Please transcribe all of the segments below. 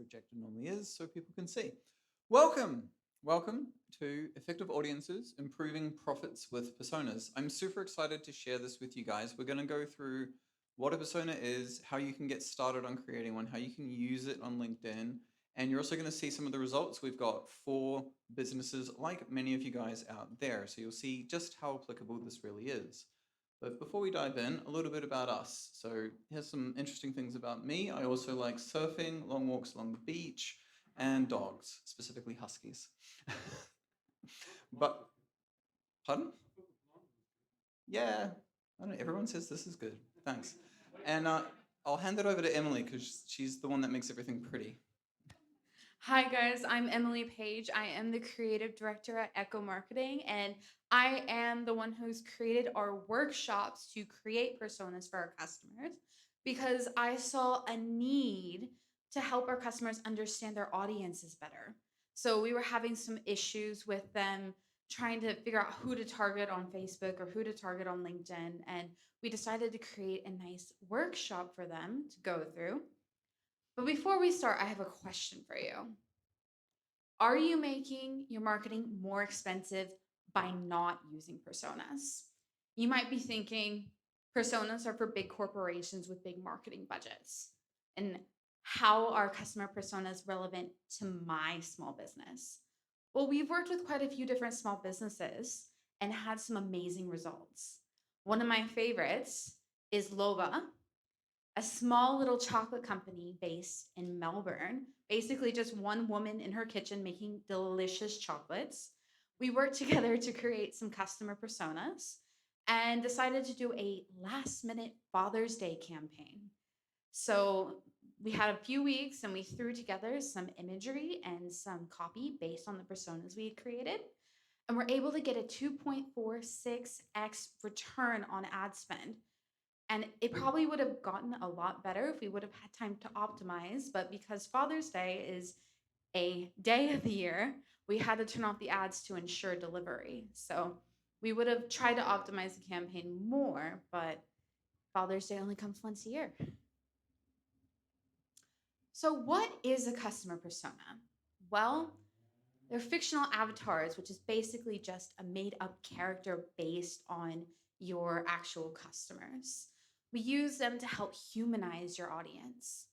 projector normally is so people can see. Welcome! Welcome to Effective Audiences, Improving Profits with Personas. I'm super excited to share this with you guys. We're going to go through what a persona is, how you can get started on creating one, how you can use it on LinkedIn, and you're also going to see some of the results we've got for businesses like many of you guys out there. So you'll see just how applicable this really is. But before we dive in, a little bit about us. So here's some interesting things about me. I also like surfing, long walks along the beach, and dogs, specifically huskies. But, pardon? Yeah, I don't know, everyone says this is good. Thanks. And I'll hand it over to Emily because she's the one that makes everything pretty. Hi, guys. I'm Emily Page. I am the creative director at Ekoh Marketing, and I am the one who's created our workshops to create personas for our customers because I saw a need to help our customers understand their audiences better. So we were having some issues with them trying to figure out who to target on Facebook or who to target on LinkedIn. And we decided to create a nice workshop for them to go through. But before we start, I have a question for you. Are you making your marketing more expensive by not using personas? You might be thinking personas are for big corporations with big marketing budgets. And how are customer personas relevant to my small business? Well, we've worked with quite a few different small businesses and had some amazing results. One of my favorites is Lova, a small little chocolate company based in Melbourne, basically just one woman in her kitchen making delicious chocolates. We worked together to create some customer personas and decided to do a last minute Father's Day campaign. So we had a few weeks and we threw together some imagery and some copy based on the personas we had created. And we're able to get a 2.46x return on ad spend, and it probably would have gotten a lot better if we would have had time to optimize. But because Father's Day is a day of the year, we had to turn off the ads to ensure delivery. So we would have tried to optimize the campaign more, but Father's Day only comes once a year. So, what is a customer persona? Well, they're fictional avatars, which is basically just a made up character based on your actual customers. We use them to help humanize your audience.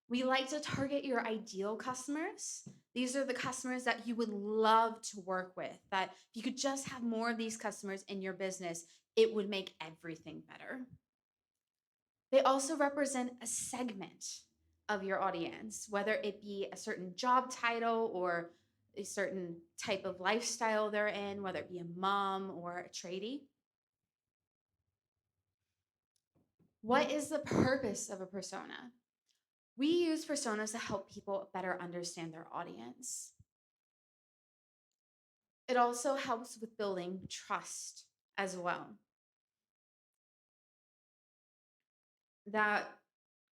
We like to target your ideal customers. These are the customers that you would love to work with, that if you could just have more of these customers in your business, it would make everything better. They also represent a segment of your audience, whether it be a certain job title or a certain type of lifestyle they're in, whether it be a mom or a tradie. What is the purpose of a persona? We use personas to help people better understand their audience. It also helps with building trust as well. That,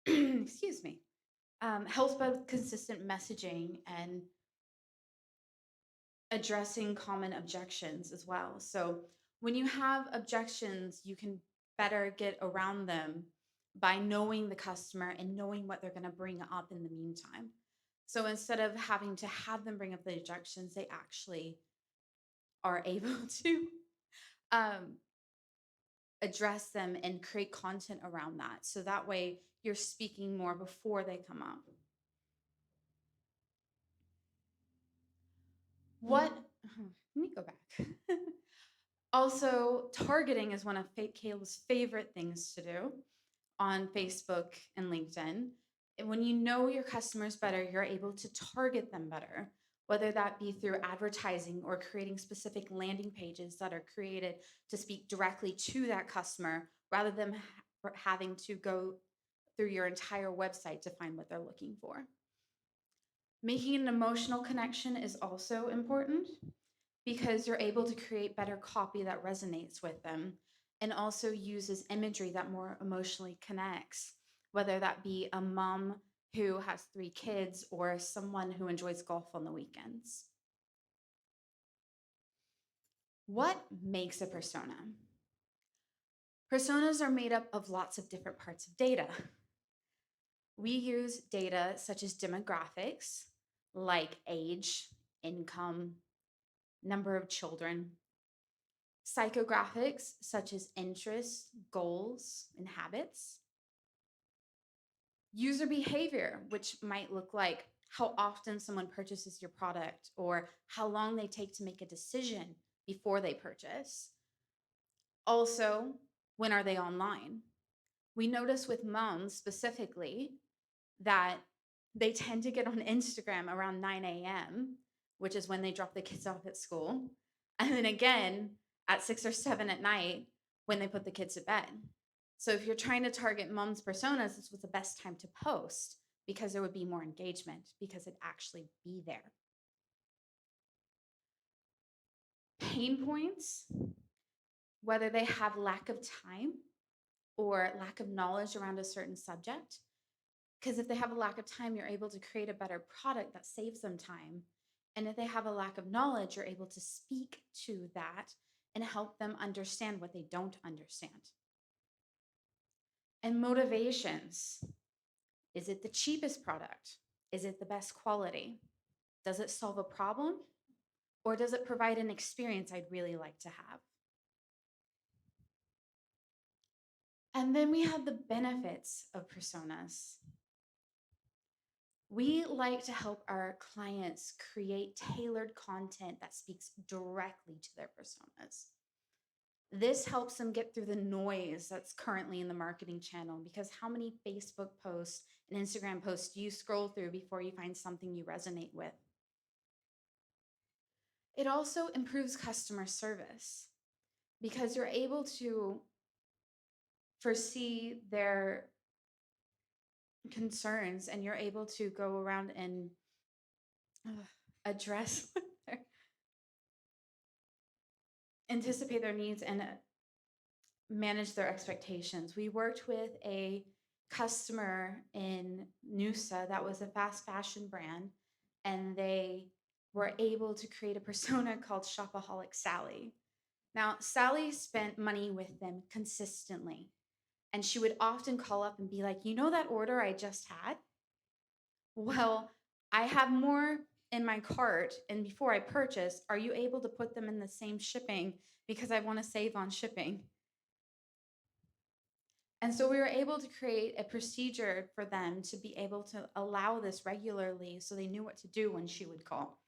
excuse me, helps with consistent messaging and addressing common objections as well. So when you have objections, you can better get around them by knowing the customer and knowing what they're going to bring up in the meantime. So instead of having to have them bring up the objections, they actually are able to um, address them and create content around that. So that way you're speaking more before they come up. What, let me go back. Also, targeting is one of Caleb's favorite things to do on Facebook and LinkedIn. And when you know your customers better, you're able to target them better, whether that be through advertising or creating specific landing pages that are created to speak directly to that customer rather than having to go through your entire website to find what they're looking for. Making an emotional connection is also important because you're able to create better copy that resonates with them and also uses imagery that more emotionally connects, whether that be a mom who has 3 kids or someone who enjoys golf on the weekends. What makes a persona? Personas are made up of lots of different parts of data. We use data such as demographics, like age, income, number of children, psychographics, such as interests, goals, and habits, user behavior, which might look like how often someone purchases your product or how long they take to make a decision before they purchase. Also, when are they online? We notice with moms specifically that they tend to get on Instagram around 9 a.m., which is when they drop the kids off at school. And then again at 6 or 7 at night when they put the kids to bed. So if you're trying to target moms' personas, this was the best time to post because there would be more engagement because it'd actually be there. Pain points, whether they have lack of time or lack of knowledge around a certain subject. Because if they have a lack of time, you're able to create a better product that saves them time. And if they have a lack of knowledge, you're able to speak to that and help them understand what they don't understand. And motivations. Is it the cheapest product? Is it the best quality? Does it solve a problem? Or does it provide an experience I'd really like to have? And then we have the benefits of personas. We like to help our clients create tailored content that speaks directly to their personas. This helps them get through the noise that's currently in the marketing channel because how many Facebook posts and Instagram posts do you scroll through before you find something you resonate with? It also improves customer service because you're able to foresee their concerns and you're able to go around and address their anticipate their needs and manage their expectations. We worked with a customer in Noosa that was a fast fashion brand, and they were able to create a persona called Shopaholic Sally. Now, Sally spent money with them consistently, and she would often call up and be like, "You know that order I just had? Well, I have more in my cart, and before I purchase, are you able to put them in the same shipping because I want to save on shipping?" And so we were able to create a procedure for them to be able to allow this regularly so they knew what to do when she would call.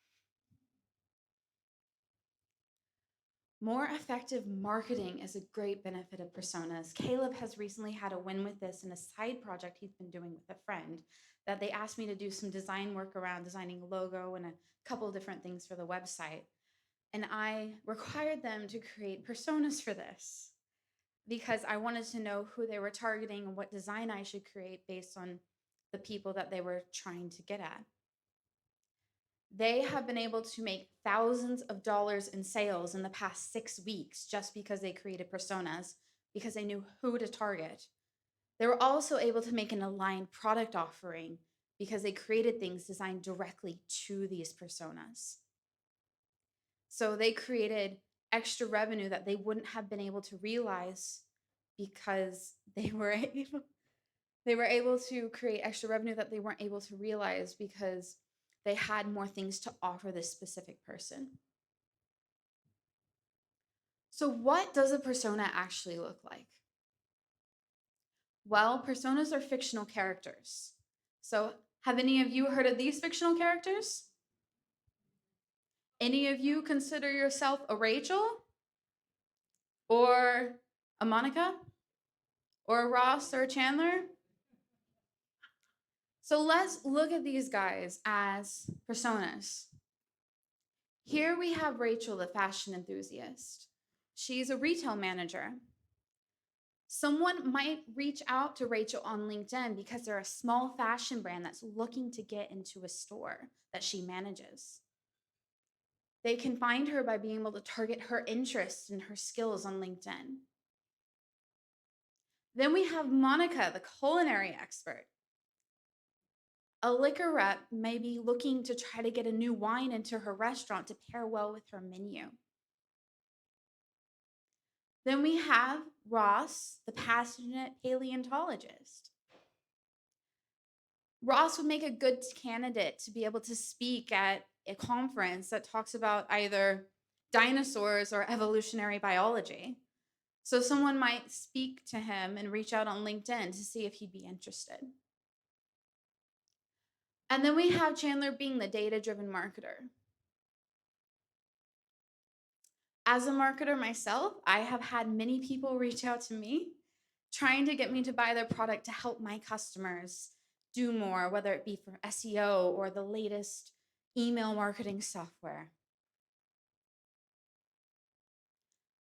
More effective marketing is a great benefit of personas. Caleb has recently had a win with this in a side project he's been doing with a friend that they asked me to do some design work around designing a logo and a couple of different things for the website. And I required them to create personas for this because I wanted to know who they were targeting and what design I should create based on the people that they were trying to get at. They have been able to make thousands of dollars in sales in the past 6 weeks just because they created personas, because they knew who to target. They were also able to make an aligned product offering because they created things designed directly to these personas. So they created extra revenue that they wouldn't have been able to realize because they were able to create extra revenue that they weren't able to realize because they had more things to offer this specific person. So what does a persona actually look like? Well, personas are fictional characters. So have any of you heard of these fictional characters? Any of you consider yourself a Rachel or a Monica or a Ross or a Chandler? So let's look at these guys as personas. Here we have Rachel, the fashion enthusiast. She's a retail manager. Someone might reach out to Rachel on LinkedIn because they're a small fashion brand that's looking to get into a store that she manages. They can find her by being able to target her interests and her skills on LinkedIn. Then we have Monica, the culinary expert. A liquor rep may be looking to try to get a new wine into her restaurant to pair well with her menu. Then we have Ross, the passionate paleontologist. Ross would make a good candidate to be able to speak at a conference that talks about either dinosaurs or evolutionary biology. So someone might speak to him and reach out on LinkedIn to see if he'd be interested. And then we have Chandler being the data driven marketer. As a marketer myself, I have had many people reach out to me trying to get me to buy their product to help my customers do more, whether it be for SEO or the latest email marketing software.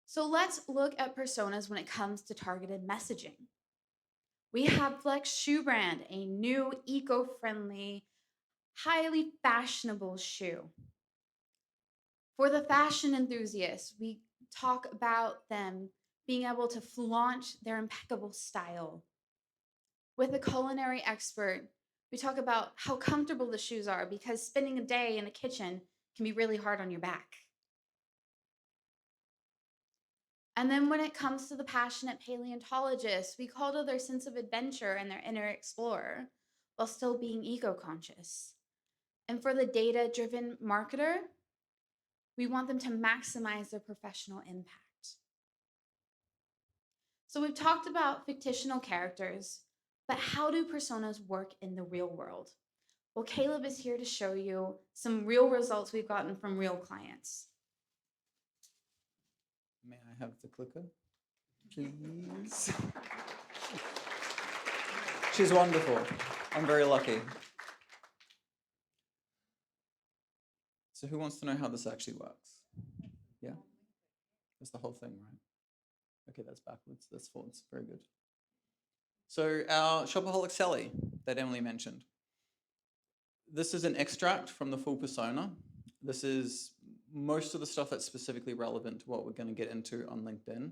So let's look at personas when it comes to targeted messaging. We have Flex Shoe Brand, a new eco friendly, highly fashionable shoe. For the fashion enthusiasts, we talk about them being able to flaunt their impeccable style. With a culinary expert, we talk about how comfortable the shoes are because spending a day in a kitchen can be really hard on your back. And then when it comes to the passionate paleontologists, we call to their sense of adventure and their inner explorer while still being eco conscious. And for the data driven marketer, we want them to maximize their professional impact. So we've talked about fictional characters, but how do personas work in the real world? Well, Caleb is here to show you some real results we've gotten from real clients. May I have the clicker, please? She's wonderful. I'm very lucky. So who wants to know how this actually works? Yeah? That's the whole thing, right? Okay, that's backwards. That's forwards. Very good. So our Shopaholic Sally that Emily mentioned. This is an extract from the full persona. This is most of the stuff that's specifically relevant to what we're going to get into on LinkedIn.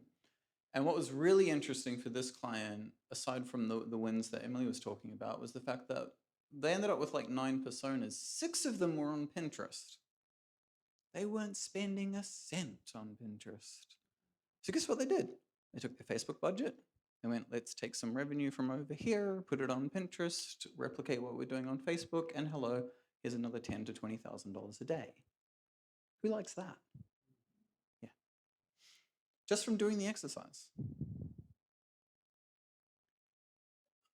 And what was really interesting for this client, aside from the wins that Emily was talking about, was the fact that they ended up with like 9 personas. 6 of them were on Pinterest. They weren't spending a cent on Pinterest. So guess what they did? They took their Facebook budget and went, let's take some revenue from over here, put it on Pinterest, replicate what we're doing on Facebook, and hello, here's another $10,000 to $20,000 a day. Who likes that? Yeah. Just from doing the exercise.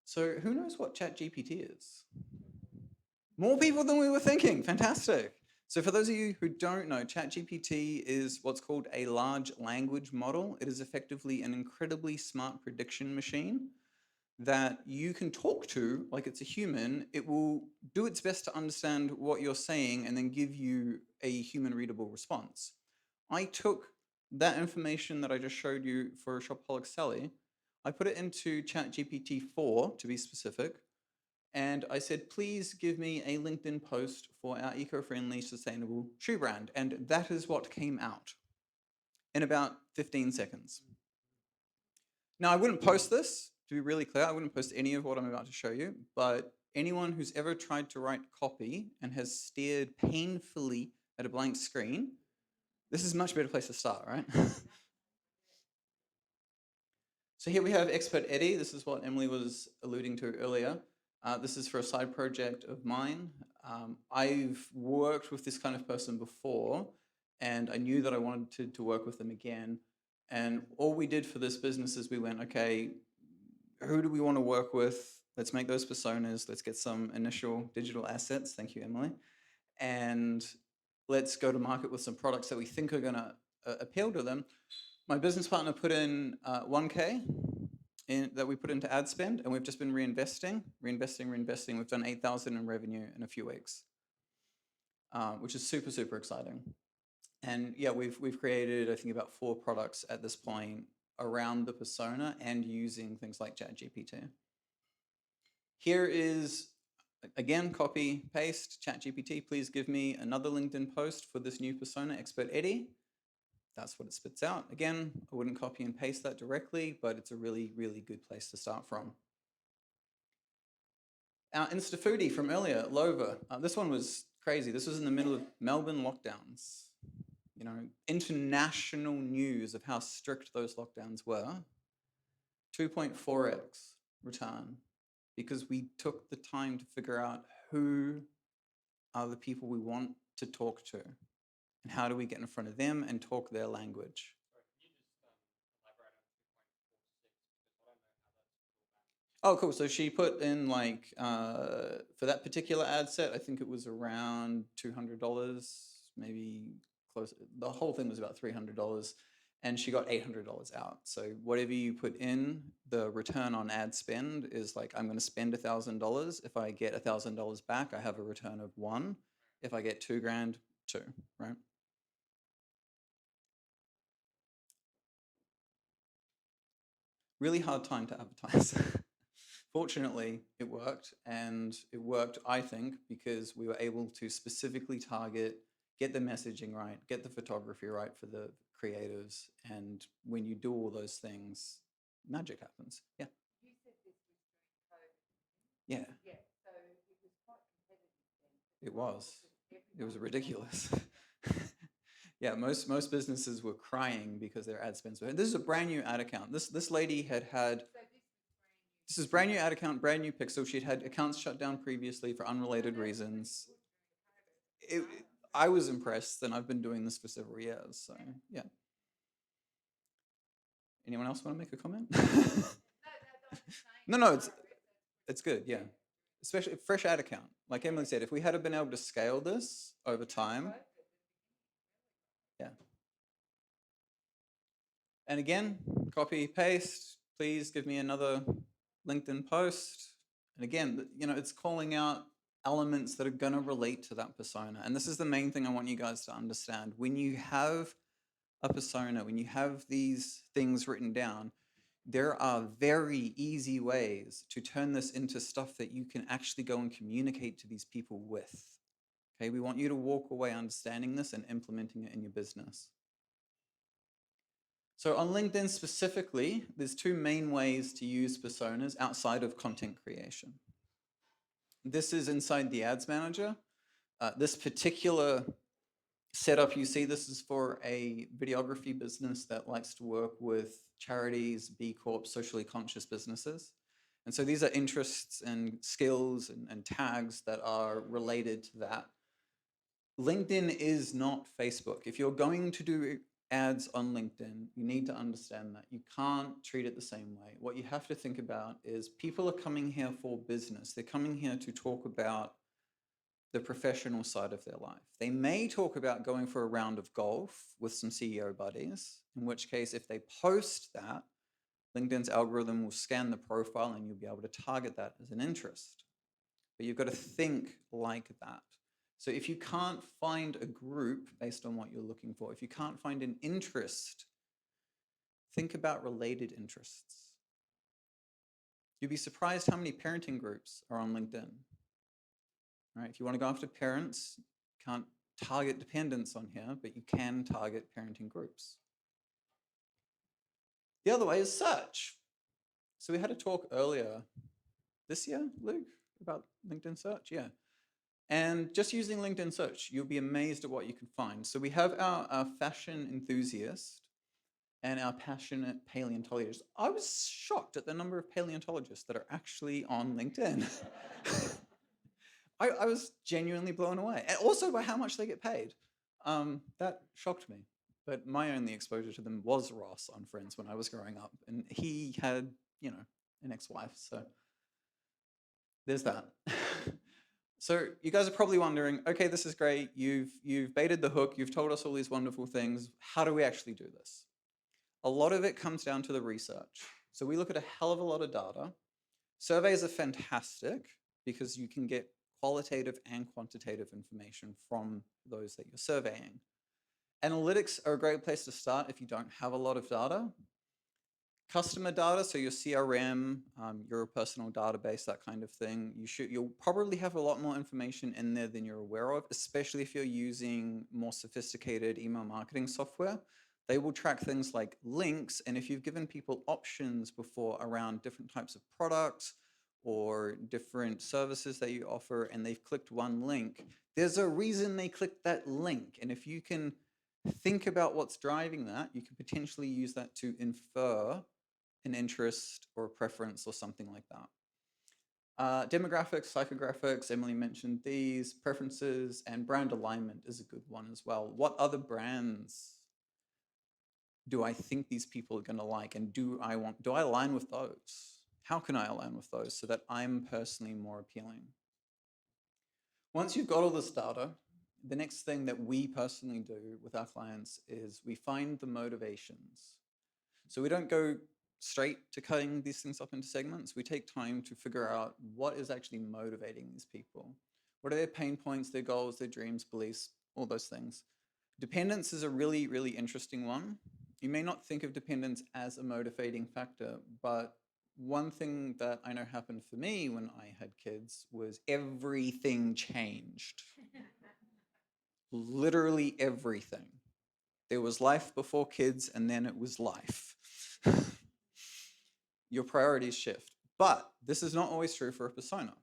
So who knows what ChatGPT is? More people than we were thinking. Fantastic. So for those of you who don't know, ChatGPT is what's called a large language model. It is effectively an incredibly smart prediction machine that you can talk to like it's a human. It will do its best to understand what you're saying and then give you a human readable response. I took that information that I just showed you for Shopaholic Sally, I put it into ChatGPT 4 to be specific, and I said, please give me a LinkedIn post for our eco-friendly, sustainable shoe brand. And that is what came out in about 15 seconds. Now, I wouldn't post this, to be really clear. I wouldn't post any of what I'm about to show you, but anyone who's ever tried to write copy and has stared painfully at a blank screen, this is a much better place to start, right? So here we have Expert Eddie. This is what Emily was alluding to earlier. This is for a side project of mine. I've worked with this kind of person before, and I knew that I wanted to work with them again. And all we did for this business is we went, okay, who do we want to work with? Let's make those personas. Let's get some initial digital assets. Thank you, Emily. And let's go to market with some products that we think are going to appeal to them. My business partner put in 1K that we put into ad spend, and we've just been reinvesting. We've done 8,000 in revenue in a few weeks, which is super, super exciting. And yeah, we've created, I think, about 4 products at this point around the persona and using things like ChatGPT. Here is, again, copy, paste, ChatGPT, please give me another LinkedIn post for this new persona, Expert Eddie. That's what it spits out. Again, I wouldn't copy and paste that directly, but it's a really, really good place to start from. Our Insta Foodie from earlier, Lova. This one was crazy. This was in the middle of Melbourne lockdowns. You know, international news of how strict those lockdowns were. 2.4x return. because we took the time to figure out who are the people we want to talk to and how do we get in front of them and talk their language. Oh, cool. So she put in like for that particular ad set, I think it was around $200, maybe close. The whole thing was about $300, and she got $800 out. So whatever you put in, the return on ad spend is like, I'm going to spend $1,000. If I get $1,000 back, I have a return of one. If I get 2 grand, two, right? Really hard time to advertise. Fortunately, it worked, and it worked, I think, because we were able to specifically target, get the messaging right, get the photography right for the creatives, and when you do all those things, magic happens. Yeah. Yeah, it was. It was ridiculous. Yeah, most businesses were crying because their ad spends were. This is a brand new ad account. This lady had this is brand new ad account, brand new pixel. She'd had accounts shut down previously for unrelated reasons. It, I was impressed, and I've been doing this for several years. So yeah. Anyone else want to make a comment? No, it's good. Yeah, especially fresh ad account. Like Emily said, if we had been able to scale this over time, yeah. And again, copy paste. Please give me another LinkedIn post. And again, it's calling out elements that are going to relate to that persona. And this is the main thing I want you guys to understand. When you have a persona, when you have these things written down, there are very easy ways to turn this into stuff that you can actually go and communicate to these people with. Okay, we want you to walk away understanding this and implementing it in your business. So on LinkedIn specifically, there's two main ways to use personas outside of content creation. This is inside the Ads Manager. This particular setup you see, this is for a videography business that likes to work with charities, B Corp, socially conscious businesses. And so these are interests and skills and tags that are related to that. LinkedIn is not Facebook. If you're going to do ads on LinkedIn, you need to understand that. You can't treat it the same way. What you have to think about is people are coming here for business. They're coming here to talk about the professional side of their life. They may talk about going for a round of golf with some CEO buddies, in which case, if they post that, LinkedIn's algorithm will scan the profile and you'll be able to target that as an interest. But you've got to think like that. So if you can't find a group based on what you're looking for, if you can't find an interest, think about related interests. You'd be surprised how many parenting groups are on LinkedIn. Right? If you want to go after parents, you can't target dependents on here, but you can target parenting groups. The other way is search. So we had a talk earlier this year, Luke, about LinkedIn search. Yeah. And just using LinkedIn search, you'll be amazed at what you can find. So we have our fashion enthusiast and our passionate paleontologist. I was shocked at the number of paleontologists that are actually on LinkedIn. I was genuinely blown away. And also by how much they get paid. That shocked me. But my only exposure to them was Ross on Friends when I was growing up. And he had, an ex-wife. So there's that. So you guys are probably wondering, okay, this is great. You've baited the hook. You've told us all these wonderful things. How do we actually do this? A lot of it comes down to the research. So we look at a hell of a lot of data. Surveys are fantastic because you can get qualitative and quantitative information from those that you're surveying. Analytics are a great place to start if you don't have a lot of data. Customer data, so your CRM, your personal database, that kind of thing. You'll probably have a lot more information in there than you're aware of, especially if you're using more sophisticated email marketing software. They will track things like links, and if you've given people options before around different types of products or different services that you offer, and they've clicked one link, there's a reason they clicked that link. And if you can think about what's driving that, you can potentially use that to infer an interest or a preference or something like that. Demographics, psychographics, Emily mentioned these. Preferences and brand alignment is a good one as well. What other brands do I think these people are going to like, and do I align with those? How can I align with those so that I'm personally more appealing? Once you've got all this data, the next thing that we personally do with our clients is we find the motivations. So we don't go straight to cutting these things up into segments. We take time to figure out what is actually motivating these people. What are their pain points, their goals, their dreams, beliefs, all those things. Dependence is a really, really interesting one. You may not think of dependence as a motivating factor, but one thing that I know happened for me when I had kids was everything changed. Literally everything. There was life before kids, and then it was life. Your priorities shift. But this is not always true for a persona.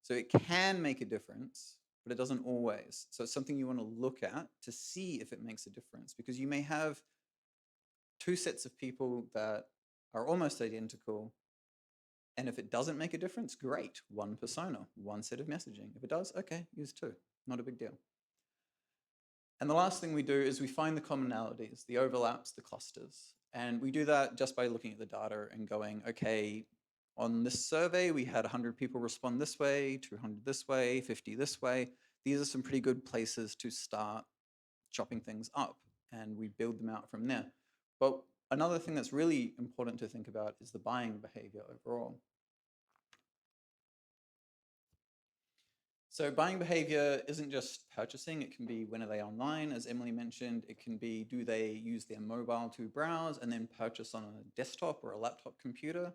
So it can make a difference, but it doesn't always. So it's something you want to look at to see if it makes a difference, because you may have two sets of people that are almost identical. And if it doesn't make a difference, great. One persona, one set of messaging. If it does, okay, use two. Not a big deal. And the last thing we do is we find the commonalities, the overlaps, the clusters. And we do that just by looking at the data and going, okay, on this survey, we had 100 people respond this way, 200 this way, 50 this way. These are some pretty good places to start chopping things up, and we build them out from there. But another thing that's really important to think about is the buying behavior overall. So buying behavior isn't just purchasing. It can be when are they online, as Emily mentioned. It can be do they use their mobile to browse and then purchase on a desktop or a laptop computer.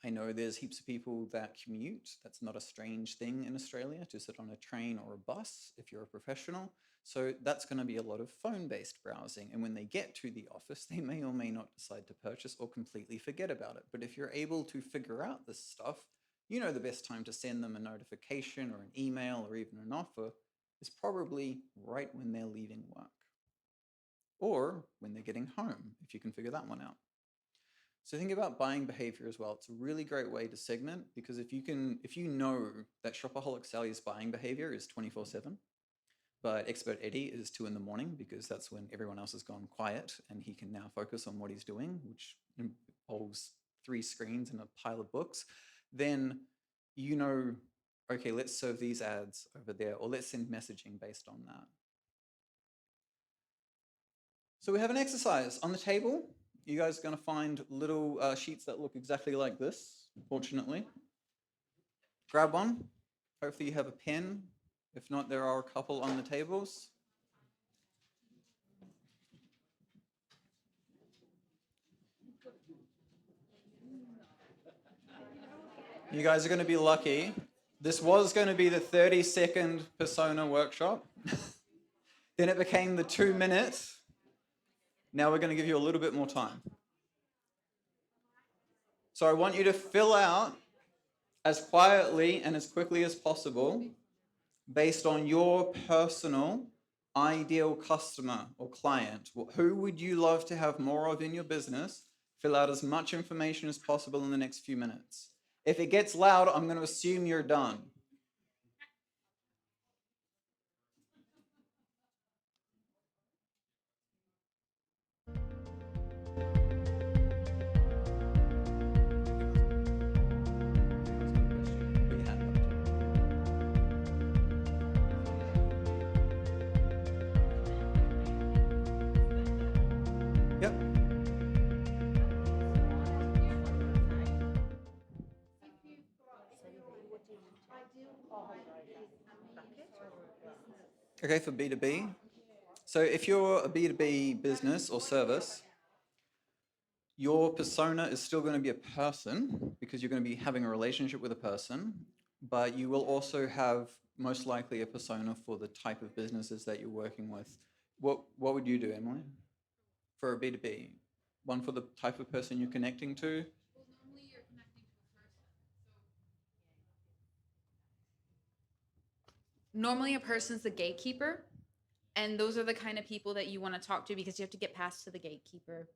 I know there's heaps of people that commute. That's not a strange thing in Australia to sit on a train or a bus if you're a professional. So that's going to be a lot of phone-based browsing. And when they get to the office, they may or may not decide to purchase or completely forget about it. But if you're able to figure out this stuff, you know the best time to send them a notification or an email or even an offer is probably right when they're leaving work or when they're getting home, if you can figure that one out. So think about buying behavior as well. It's a really great way to segment, because if you know that Shopaholic Sally's buying behavior is 24/7, but Expert Eddie is 2 in the morning because that's when everyone else has gone quiet and he can now focus on what he's doing, which involves 3 screens and a pile of books, then you know, okay, let's serve these ads over there, or let's send messaging based on that. So we have an exercise on the table. You guys are going to find little sheets that look exactly like this, fortunately. Grab one. Hopefully you have a pen. If not, there are a couple on the tables. You guys are going to be lucky. This was going to be the 30-second persona workshop. Then it became the 2-minute. Now we're going to give you a little bit more time. So I want you to fill out as quietly and as quickly as possible based on your personal ideal customer or client. Who would you love to have more of in your business? Fill out as much information as possible in the next few minutes. If it gets loud, I'm going to assume you're done. Yep. Okay, for B2B. So if you're a B2B business or service, your persona is still going to be a person because you're going to be having a relationship with a person, but you will also have most likely a persona for the type of businesses that you're working with. What would you do, Emily, for a B2B? One for the type of person you're connecting to? Normally, a person's the gatekeeper, and those are the kind of people that you want to talk to because you have to get past to the gatekeeper.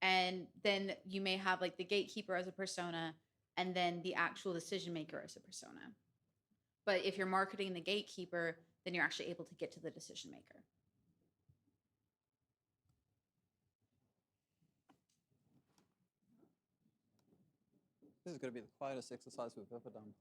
And then you may have like the gatekeeper as a persona, and then the actual decision maker is a persona. But if you're marketing the gatekeeper, then you're actually able to get to the decision maker. This is going to be the quietest exercise we've ever done.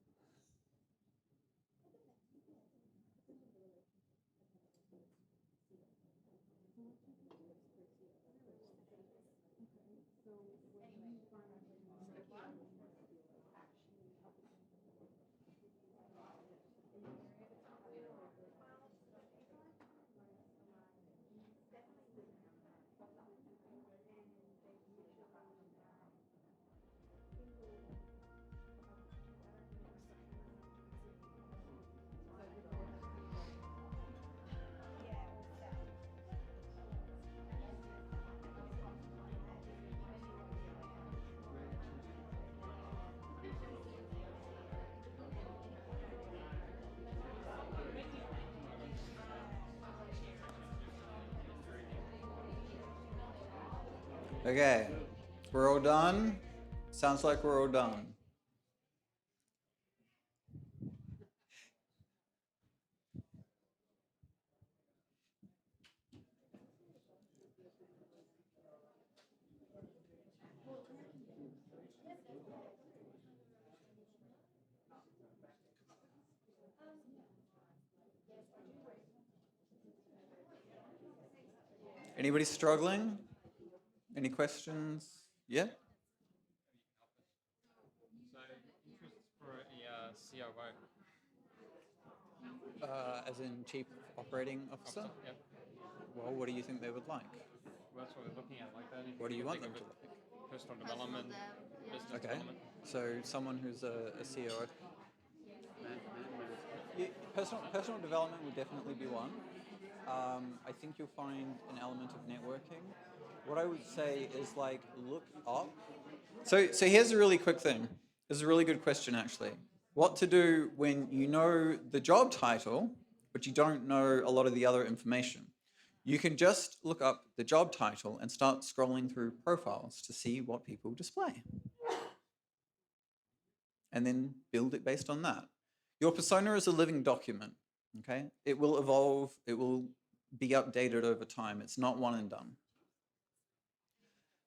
Okay, we're all done. Sounds like we're all done. Anybody struggling? Any questions? Yeah? So, interest for a COO. As in Chief Operating Officer? Yep. Well, what do you think they would like? Well, that's what we're looking at, like that. What do you want them to like? Personal development, business Okay, development. so someone who's a CEO. Personal development would definitely be one. I think you'll find an element of networking. What I would say is like look up. So here's a really quick thing. This is a really good question actually. What to do when you know the job title, but you don't know a lot of the other information. You can just look up the job title and start scrolling through profiles to see what people display. And then build it based on that. Your persona is a living document, okay? It will evolve, it will be updated over time. It's not one and done.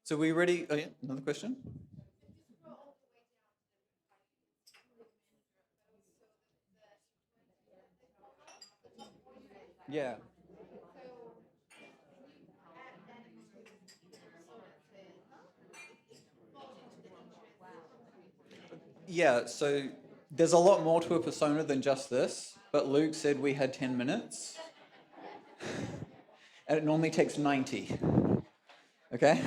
So we ready? Oh yeah, another question? Yeah. Yeah, so there's a lot more to a persona than just this, but Luke said we had 10 minutes. And it normally takes 90. Okay?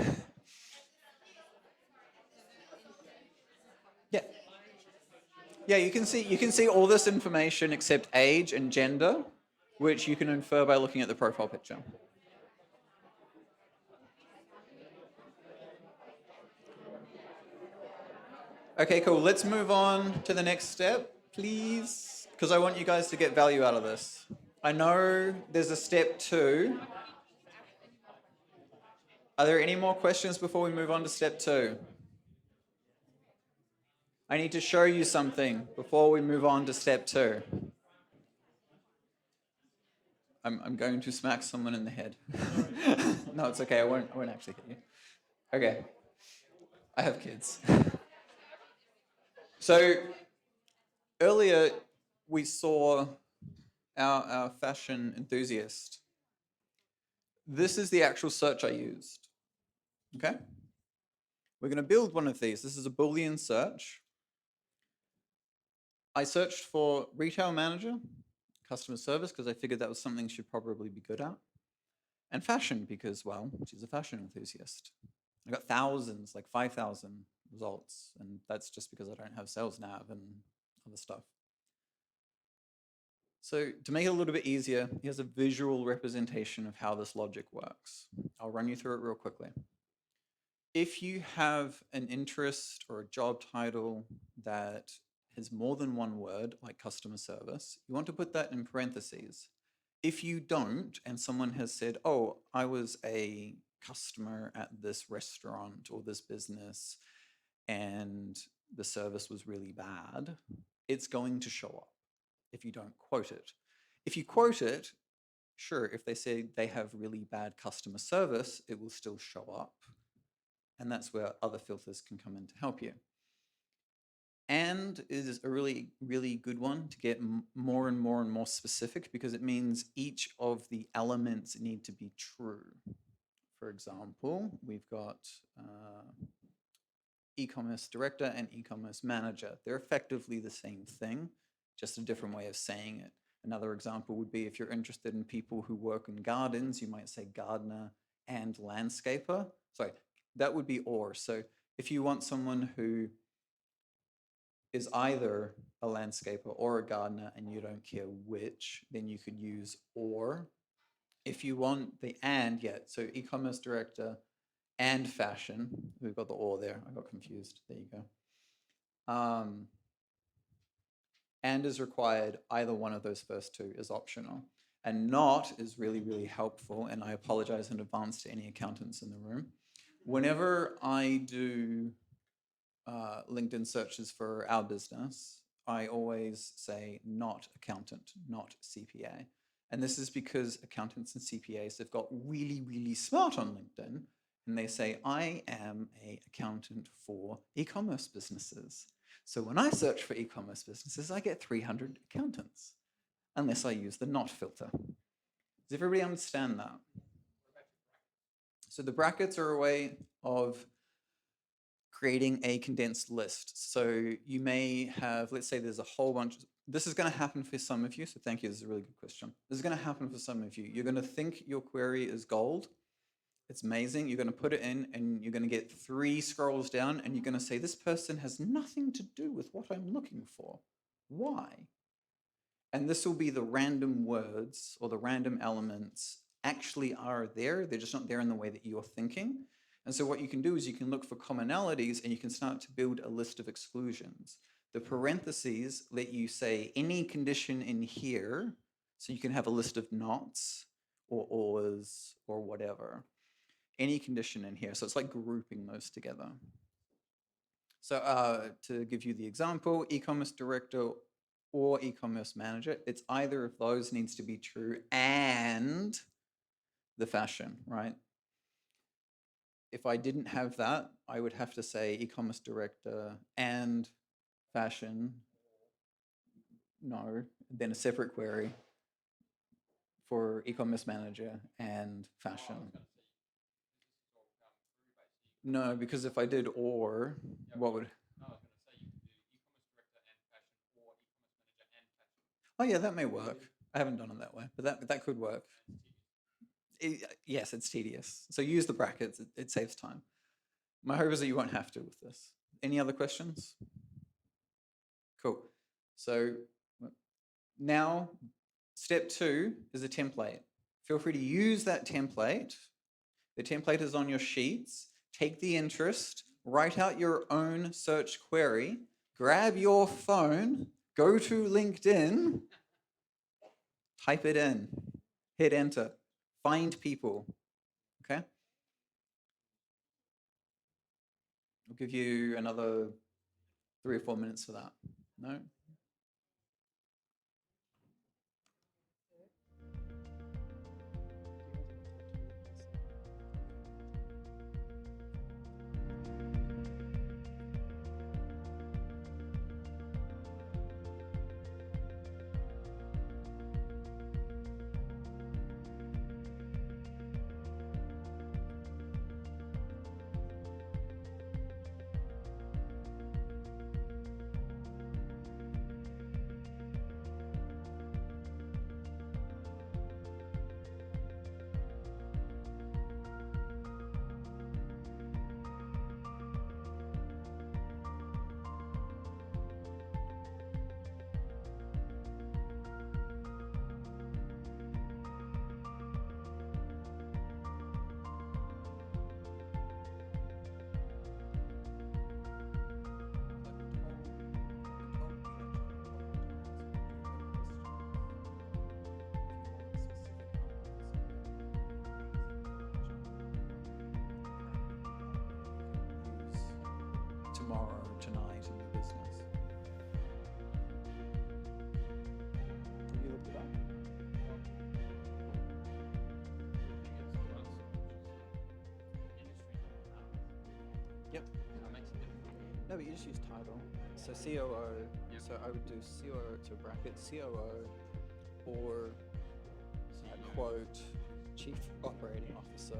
Yeah. Yeah, you can see all this information except age and gender, which you can infer by looking at the profile picture. Okay, cool. Let's move on to the next step, please, because I want you guys to get value out of this. I know there's a step 2. Are there any more questions before we move on to step 2? I need to show you something before we move on to step 2. I'm going to smack someone in the head. No, it's okay. I won't actually hit you. Okay. I have kids. So earlier we saw our fashion enthusiast. This is the actual search I used. Okay? We're going to build one of these. This is a Boolean search. I searched for retail manager, customer service, because I figured that was something she'd probably be good at, and fashion, because, well, she's a fashion enthusiast. I got thousands, like 5,000 results, and that's just because I don't have sales nav and other stuff. So to make it a little bit easier, here's a visual representation of how this logic works. I'll run you through it real quickly. If you have an interest or a job title that has more than one word, like customer service, you want to put that in parentheses. If you don't, and someone has said, oh, I was a customer at this restaurant or this business, and the service was really bad, it's going to show up if you don't quote it. If you quote it, sure, if they say they have really bad customer service, it will still show up. And that's where other filters can come in to help you. And is a really, really good one to get more and more and more specific, because it means each of the elements need to be true. For example, we've got e-commerce director and e-commerce manager. They're effectively the same thing, just a different way of saying it. Another example would be if you're interested in people who work in gardens, you might say gardener and landscaper. Sorry, that would be or. So if you want someone who is either a landscaper or a gardener and you don't care which, then you could use or. If you want the and, yeah, so e-commerce director and fashion, we've got the or there. I got confused. There you go. And is required, either one of those first two is optional. And not is really, really helpful. And I apologize in advance to any accountants in the room. Whenever I do LinkedIn searches for our business, I always say not accountant, not CPA. And this is because accountants and CPAs have got really, really smart on LinkedIn. And they say, I am an accountant for e-commerce businesses. So when I search for e-commerce businesses, I get 300 accountants, unless I use the not filter. Does everybody understand that? So the brackets are a way of creating a condensed list. So you may have, let's say there's a whole bunch. This is going to happen for some of you. So thank you. This is a really good question. This is going to happen for some of you. You're going to think your query is gold. It's amazing. You're going to put it in and you're going to get 3 scrolls down and you're going to say, this person has nothing to do with what I'm looking for. Why? And this will be the random words or the random elements actually are there. They're just not there in the way that you're thinking. And so what you can do is you can look for commonalities and you can start to build a list of exclusions. The parentheses let you say any condition in here, so you can have a list of nots or ors or whatever. Any condition in here. So it's like grouping those together. So to give you the example, e-commerce director or e-commerce manager, it's either of those needs to be true and the fashion, right? If I didn't have that, I would have to say e-commerce director and fashion. No, then a separate query for e-commerce manager and fashion. No, because if I did or, what would? No, I was going to say you could do e-commerce director and fashion or e-commerce manager and fashion. Oh yeah, that may work. I haven't done it that way, but that could work. Yes, it's tedious. So use the brackets. It saves time. My hope is that you won't have to with this. Any other questions? Cool. So now step 2 is a template. Feel free to use that template. The template is on your sheets. Take the interest, write out your own search query, grab your phone, go to LinkedIn, type it in, hit enter, find people, okay? I'll give you another 3 or 4 minutes for that. No? Tomorrow, tonight, and No, but you just use title. So COO. Yep. So I would do COO to bracket COO or quote Chief Operating Officer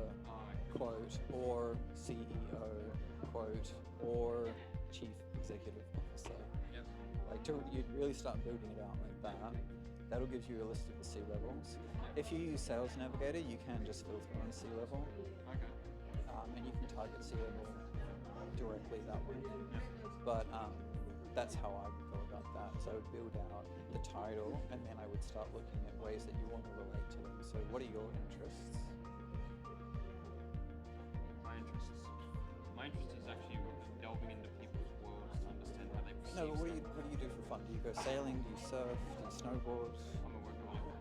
quote or CEO quote or Chief Executive Officer. Yep. Like you'd really start building it out like that. That'll give you a list of the C levels. If you use Sales Navigator, you can just filter on C level, Okay. and you can target C level directly that way. But that's how I would go about that. So I would build out the title, and then I would start looking at ways that you want to relate to them. So what are your interests? My interest is actually delving into people's worlds to understand how they perceive No, but what stuff. do you do for fun? Do you go sailing? Do you surf? Do you snowboard? I'm a workaholic.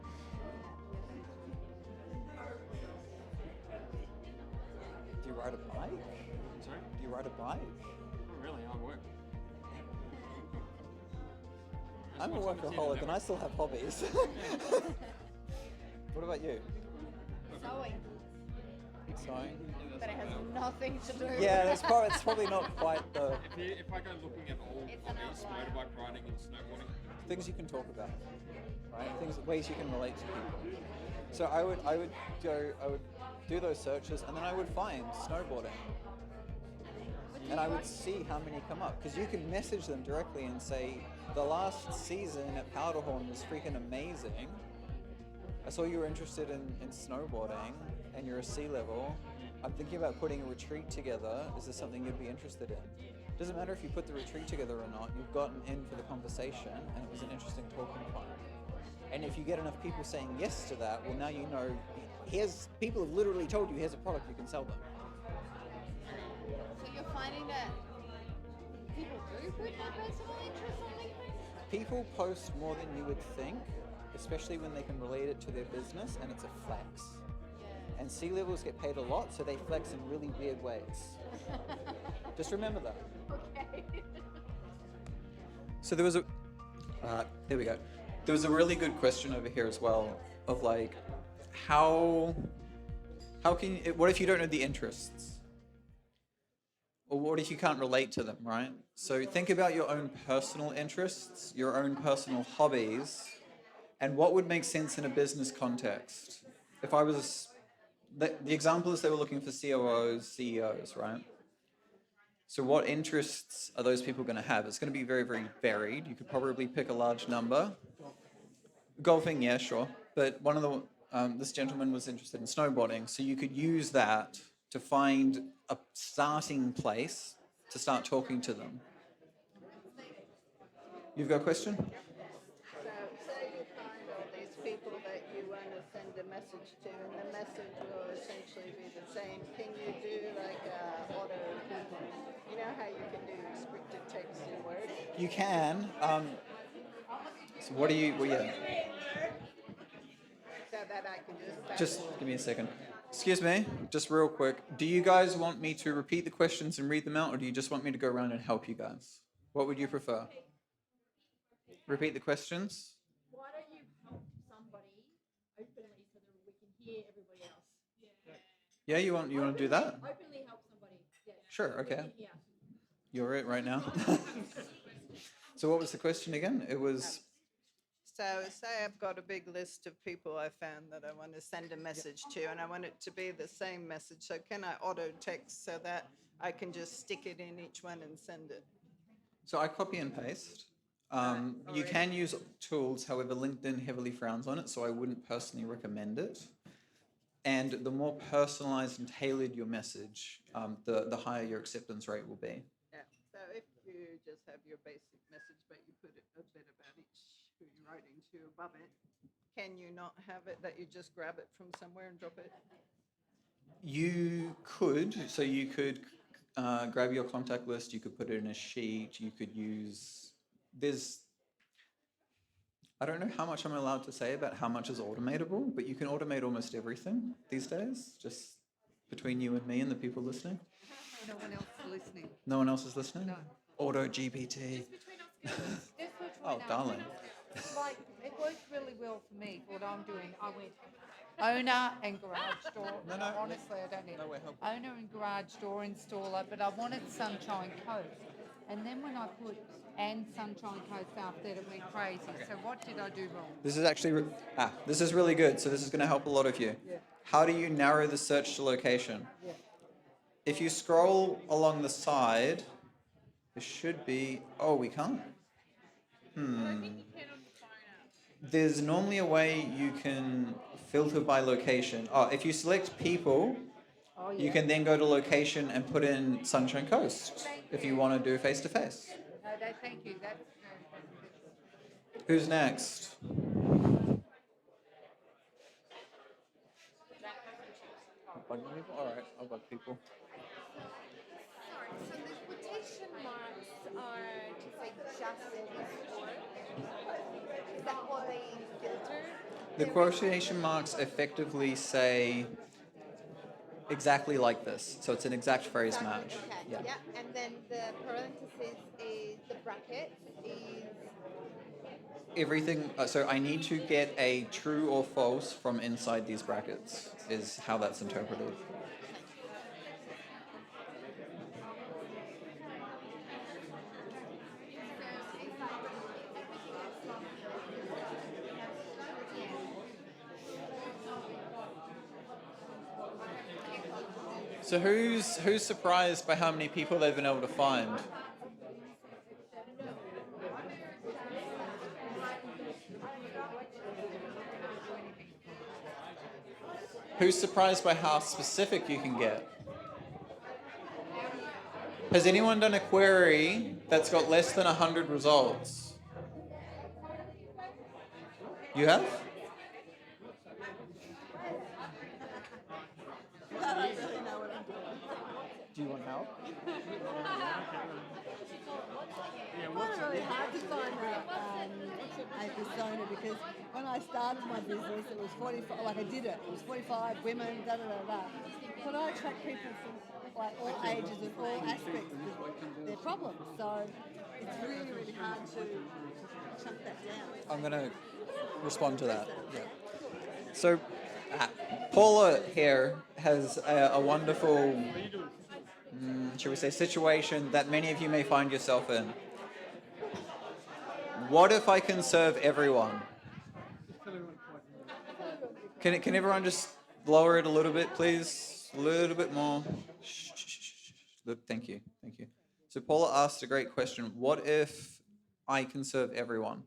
Do you ride a bike? Sorry? Do you ride a bike? Not really, I work. I'm a workaholic and I still have hobbies. What about you? Sewing. Sewing? But it has nothing to do Yeah, it's probably not quite the If I go looking at old It's an hobbies, outlier. motorbike riding and snowboarding, things you can talk about, right? Ways you can relate to people. So I would do those searches, and then I would find snowboarding, and I would see how many come up, because you can message them directly and say, the last season at Powderhorn was freaking amazing. I saw you were interested in snowboarding, and you're a C level. I'm thinking about putting a retreat together. Is this something you'd be interested in? Doesn't matter if you put the retreat together or not, you've gotten in for the conversation, and it was an interesting talking point. And if you get enough people saying yes to that, well, now you know, people have literally told you, here's a product, you can sell them. So you're finding that people do put their personal interests on LinkedIn? People post more than you would think, especially when they can relate it to their business, and it's a flex. Yeah. And C-levels get paid a lot, so they flex in really weird ways. Just remember that. Okay. So there was there we go. There was a really good question over here as well of like, what if you don't know the interests? Or what if you can't relate to them, right? So think about your own personal interests, your own personal hobbies, and what would make sense in a business context. If I was, the example is they were looking for COOs, CEOs, right? So what interests are those people going to have? It's going to be very, very varied. You could probably pick a large number. Golfing, yeah, sure. But one of this gentleman was interested in snowboarding, so you could use that to find a starting place to start talking to them. You've got a question? So say you find all these people that you want to send a message to, and the message will essentially be the same. Can you do like auto, you know how you can do scripted text in Word? You can. So what do you? Well, yeah. So that I can Just give me a second. Excuse me, just real quick. Do you guys want me to repeat the questions and read them out, or do you just want me to go around and help you guys? What would you prefer? Repeat the questions. Why don't you help somebody openly so that we can hear everybody else? Yeah, you want to do that? Openly help somebody. Yeah. Sure. so we Okay. can hear. You're it right now. So what was the question again? It was. So say I've got a big list of people I found that I want to send a message to, and I want it to be the same message. So can I auto text so that I can just stick it in each one and send it? So I copy and paste. You already. can use tools, however, LinkedIn heavily frowns on it, so I wouldn't personally recommend it. And the more personalized and tailored your message, the higher your acceptance rate will be. Yeah. So if you just have your basic message, but you put a bit about each who you're writing to above it, can you not have it that you just grab it from somewhere and drop it? You could, so you could grab your contact list, you could put it in a sheet, you could use, I don't know how much I'm allowed to say about how much is automatable, but you can automate almost everything these days, just between you and me and the people listening. No one else listening. No one else is listening? No. Auto GPT. Between us girls. Just between Oh, us, darling. like, worked really well for me for what I'm doing. I went owner and garage door. No, no, Honestly, I don't need no, we're helping. owner and garage door installer, but I wanted Sunshine Coast. And then when I put and Sunshine Coast after that, it went crazy. So what did I do wrong? This is actually this is really good. So this is going to help a lot of you. Yeah. How do you narrow the search to location? Yeah. If you scroll along the side, there should be. Oh, we can't. There's normally a way you can filter by location. Oh, if you select people, Oh, you yeah. can then go to location and put in Sunshine Coast if you want to do face to face. No, thank you. That's Who's next? Bugging people? All right, I'll bug people. Sorry, so the quotation marks are to say just this word? Is that what they filter? The quotation marks effectively say exactly like this. So it's an exact phrase match. Okay, Yeah. yeah. And then the parenthesis is the bracket is Everything, so I need to get a true or false from inside these brackets, is how that's interpreted. So who's surprised by how many people they've been able to find? Who's surprised by how specific you can get? Has anyone done a query that's got less than 100 results? You have? I don't really know what I'm doing. Do you want help? I find it really hard to find a persona because when I started my business, it was 45. Like I did it. It was 45 women. Da da da da. But I attract people from like all ages and all aspects of their problems. So it's really really hard to chunk that down. I'm going to respond to that. Yeah. So, Paula here has a wonderful, shall we say, situation that many of you may find yourself in. What if I can serve everyone? Can everyone just lower it a little bit, please? A little bit more. Shh, shh, shh, shh. Look, thank you, thank you. So Paula asked a great question. What if I can serve everyone?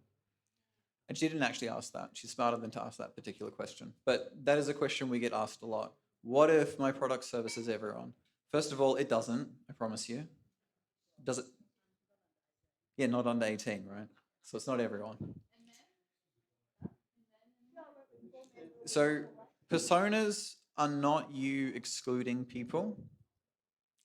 And she didn't actually ask that. She's smarter than to ask that particular question. But that is a question we get asked a lot. What if my product services everyone? First of all, it doesn't, I promise you. Does it? Yeah, not under 18, right? So it's not everyone. So personas are not you excluding people.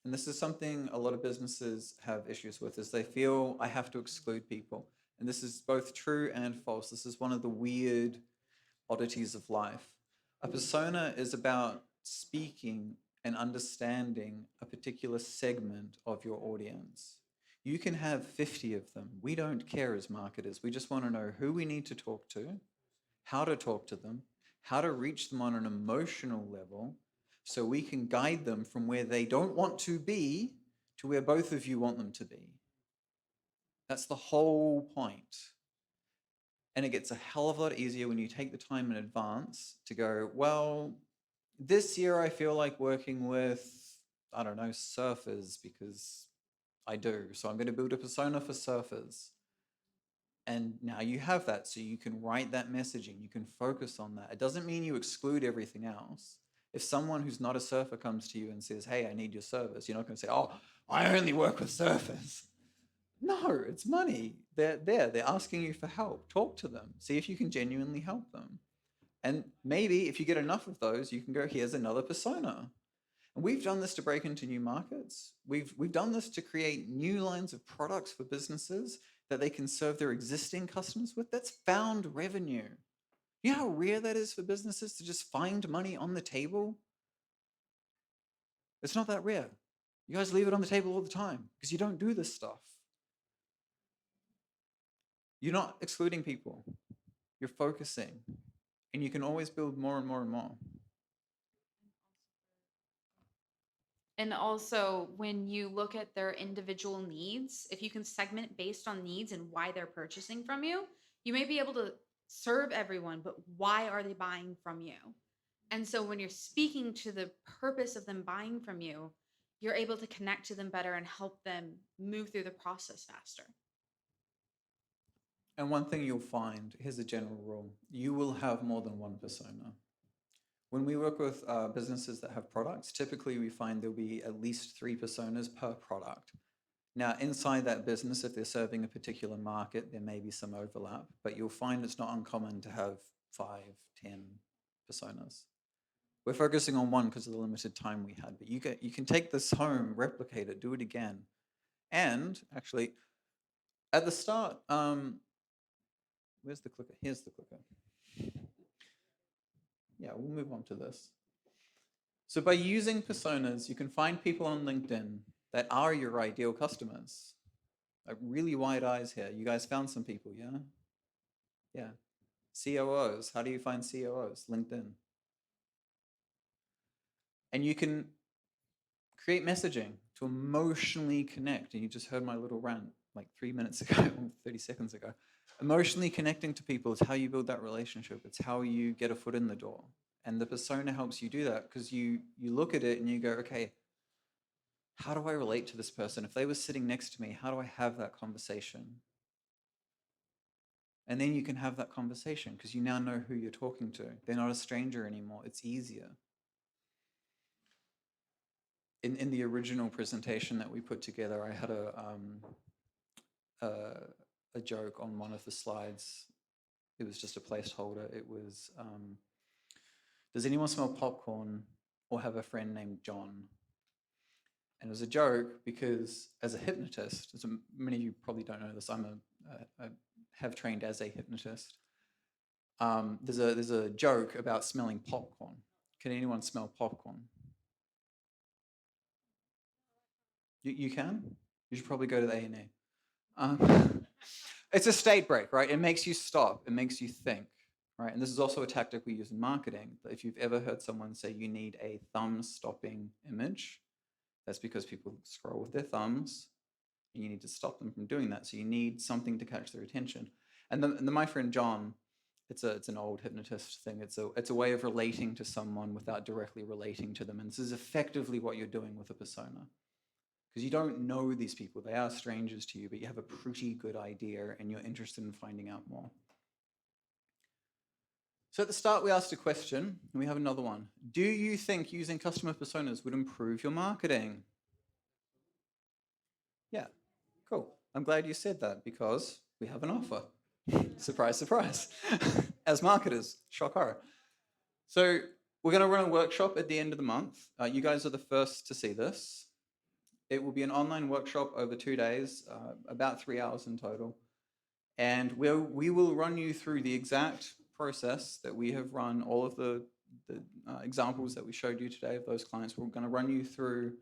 And this is something a lot of businesses have issues with, is they feel I have to exclude people. And this is both true and false. This is one of the weird oddities of life. A persona is about speaking and understanding a particular segment of your audience. You can have 50 of them. We don't care as marketers. We just want to know who we need to talk to, how to talk to them, how to reach them on an emotional level, so we can guide them from where they don't want to be to where both of you want them to be. That's the whole point. And it gets a hell of a lot easier when you take the time in advance to go, well, this year I feel like working with, I don't know, surfers because I do. So I'm going to build a persona for surfers. And now you have that, so you can write that messaging, you can focus on that. It doesn't mean you exclude everything else. If someone who's not a surfer comes to you and says, hey, I need your service, you're not going to say, oh, I only work with surfers. No, it's money. They're there. They're asking you for help. Talk to them. See if you can genuinely help them. And maybe if you get enough of those, you can go, here's another persona. And we've done this to break into new markets. We've done this to create new lines of products for businesses that they can serve their existing customers with. That's found revenue. You know how rare that is for businesses to just find money on the table? It's not that rare. You guys leave it on the table all the time because you don't do this stuff. You're not excluding people. You're focusing. And you can always build more and more and more. And also, when you look at their individual needs, if you can segment based on needs and why they're purchasing from you, you may be able to serve everyone, but why are they buying from you? And so, when you're speaking to the purpose of them buying from you, you're able to connect to them better and help them move through the process faster. And one thing you'll find, here's a general rule, you will have more than one persona. When we work with businesses that have products, typically we find there'll be at least 3 personas per product. Now, inside that business, if they're serving a particular market, there may be some overlap, but you'll find it's not uncommon to have 5, 10 personas. We're focusing on one because of the limited time we had, but you can take this home, replicate it, do it again. And actually, at the start, where's the clicker? Here's the clicker. Yeah, we'll move on to this. So by using personas, you can find people on LinkedIn that are your ideal customers. Like really wide eyes here. You guys found some people, yeah? Yeah. COOs. How do you find COOs? LinkedIn. And you can create messaging to emotionally connect. And you just heard my little rant like 3 minutes ago, 30 seconds ago. Emotionally connecting to people is how you build that relationship. It's how you get a foot in the door. And the persona helps you do that because you look at it and you go, okay, how do I relate to this person? If they were sitting next to me, how do I have that conversation? And then you can have that conversation because you now know who you're talking to. They're not a stranger anymore. It's easier. In the original presentation that we put together, I had a joke on one of the slides. It was just a placeholder. It was, does anyone smell popcorn or have a friend named John? And it was a joke because as a hypnotist, as many of you probably don't know this, I have trained as a hypnotist. There's a joke about smelling popcorn. Can anyone smell popcorn? You can? You should probably go to the A&E. It's a state break, right? It makes you stop. It makes you think, right? And this is also a tactic we use in marketing. If you've ever heard someone say you need a thumb-stopping image, that's because people scroll with their thumbs, and you need to stop them from doing that. So you need something to catch their attention. And my friend John, it's an old hypnotist thing. It's a way of relating to someone without directly relating to them. And this is effectively what you're doing with a persona. Because you don't know these people. They are strangers to you, but you have a pretty good idea and you're interested in finding out more. So at the start, we asked a question, and we have another one. Do you think using customer personas would improve your marketing? Yeah, cool. I'm glad you said that because we have an offer. Surprise, surprise. As marketers, shock horror. So we're going to run a workshop at the end of the month. You guys are the first to see this. It will be an online workshop over 2 days, about 3 hours in total. And we will run you through the exact process that we have run, all of the examples that we showed you today of those clients. We're going to run you through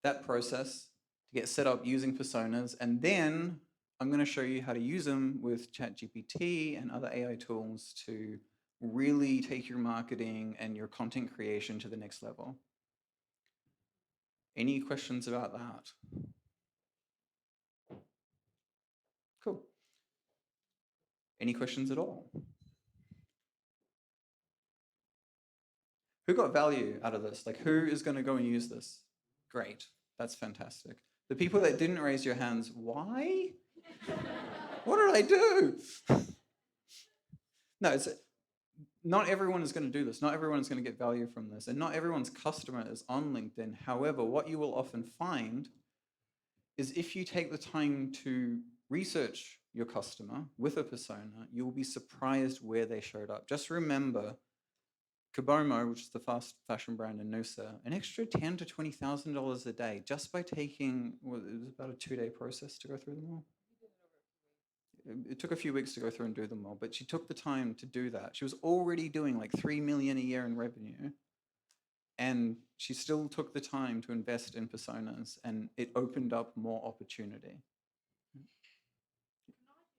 that process to get set up using personas. And then I'm going to show you how to use them with ChatGPT and other AI tools to really take your marketing and your content creation to the next level. Any questions about that? Cool. Any questions at all? Who got value out of this? Like, who is going to go and use this? Great. That's fantastic. The people that didn't raise your hands, why? What did I do? No, not everyone is going to do this. Not everyone is going to get value from this. And not everyone's customer is on LinkedIn. However, what you will often find is if you take the time to research your customer with a persona, you will be surprised where they showed up. Just remember, Kobomo, which is the fast fashion brand in Noosa, an extra $10,000 to $20,000 a day just by taking, well, it was about a 2-day process to go through them all. It took a few weeks to go through and do them all, but she took the time to do that. She was already doing like $3 million a year in revenue, and she still took the time to invest in personas, and it opened up more opportunity. Can I just say something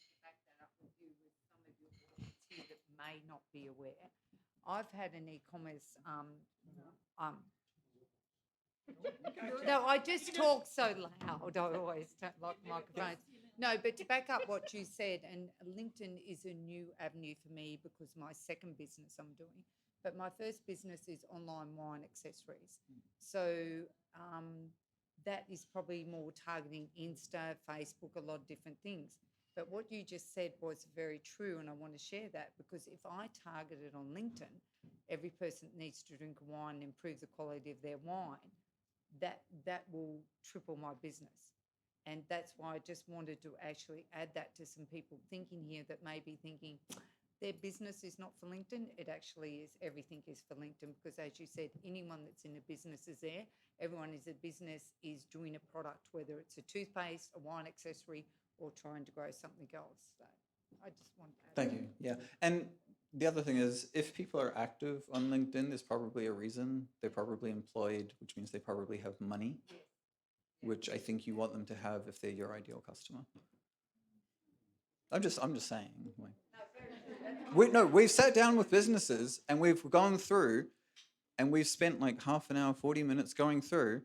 to back that up with you with some of your be aware. I've had an e-commerce, no, I just talk so loud. I always don't like microphones. No, but to back up what you said, and LinkedIn is a new avenue for me because my second business I'm doing, but my first business is online wine accessories. So that is probably more targeting Insta, Facebook, a lot of different things. But what you just said was very true, and I want to share that because if I target it on LinkedIn, every person that needs to drink wine and improve the quality of their wine, that will triple my business. And that's why I just wanted to actually add that to some people thinking here that may be thinking their business is not for LinkedIn. It actually is, everything is for LinkedIn because as you said, anyone that's in a business is there. Everyone is a business is doing a product, whether it's a toothpaste, a wine accessory, or trying to grow something else. So I just want to add Thank that. you. Yeah. And the other thing is, if people are active on LinkedIn, there's probably a reason. They're probably employed, which means they probably have money, which I think you want them to have if they're your ideal customer. I'm just saying. We've sat down with businesses and we've gone through and we've spent like half an hour, 40 minutes going through,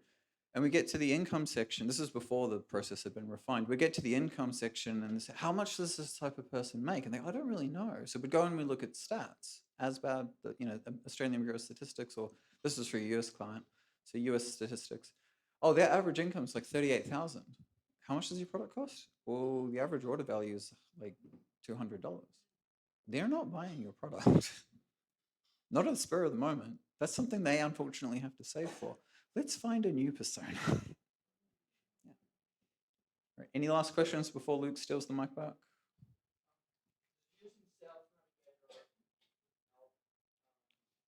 and we get to the income section. This is before the process had been refined. We get to the income section and say, how much does this type of person make? And they go, I don't really know. So we go and we look at stats, ASBAB, Australian Bureau of Statistics, or this is for a US client, so US statistics. Oh, their average income is like 38,000. How much does your product cost? Well, the average order value is like $200. They're not buying your product. Not at the spur of the moment. That's something they unfortunately have to save for. Let's find a new persona. Yeah. Right. Any last questions before Luke steals the mic back?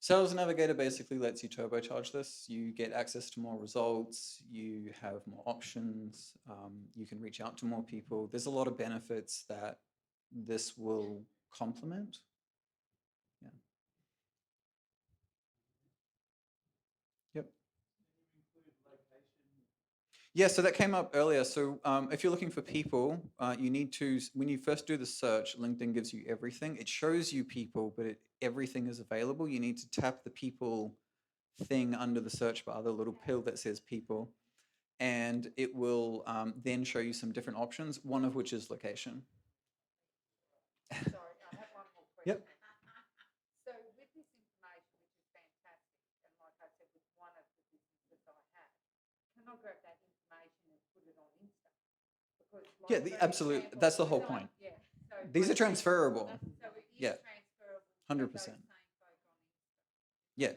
Sales Navigator basically lets you turbocharge this. You get access to more results, you have more options, you can reach out to more people. There's a lot of benefits that this will complement. Yeah. Yep. Yeah, so that came up earlier. So if you're looking for people, you need to, when you first do the search, LinkedIn gives you everything. It shows you people, but everything is available. You need to tap the people thing under the search bar, the little pill that says people, and it will then show you some different options, one of which is location. Sorry, I have one more question. Yep. So with this information, which is fantastic, and like I said, with one of the businesses I have, can I grab that information and put it on Insta? Because Yeah, absolute. That's the whole point. Yeah. So These are transferable. So it is Yeah. transferable. 100%. Those same folk on Insta. Yeah.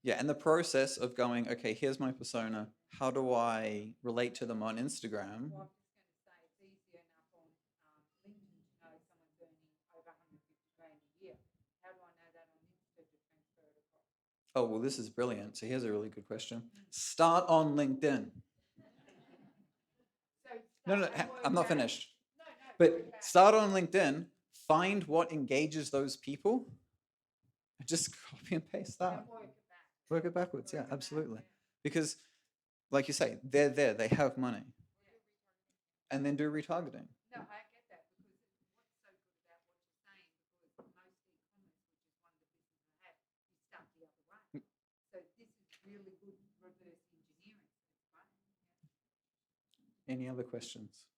Yeah, and the process of going, okay, here's my persona. How do I relate to them on Instagram? Well, I'm just going to say it's easy enough on LinkedIn to know someone's earning over 150 grand a year. How do I know that on Insta to transfer it across? Oh, well, this is brilliant. So here's a really good question. Start on LinkedIn. No, I'm not finished. But start on LinkedIn, find what engages those people, and just copy and paste that. Work it backwards, yeah, absolutely. Because, like you say, they're there, they have money. And then do retargeting. No, I get that because what's so good about what you're saying, because most e-commerce, which is one of the businesses I have, you start the other way. So this is really good reverse engineering. Right? Yeah. Any other questions?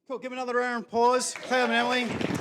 Cool, give another round of applause. Clem and Emily.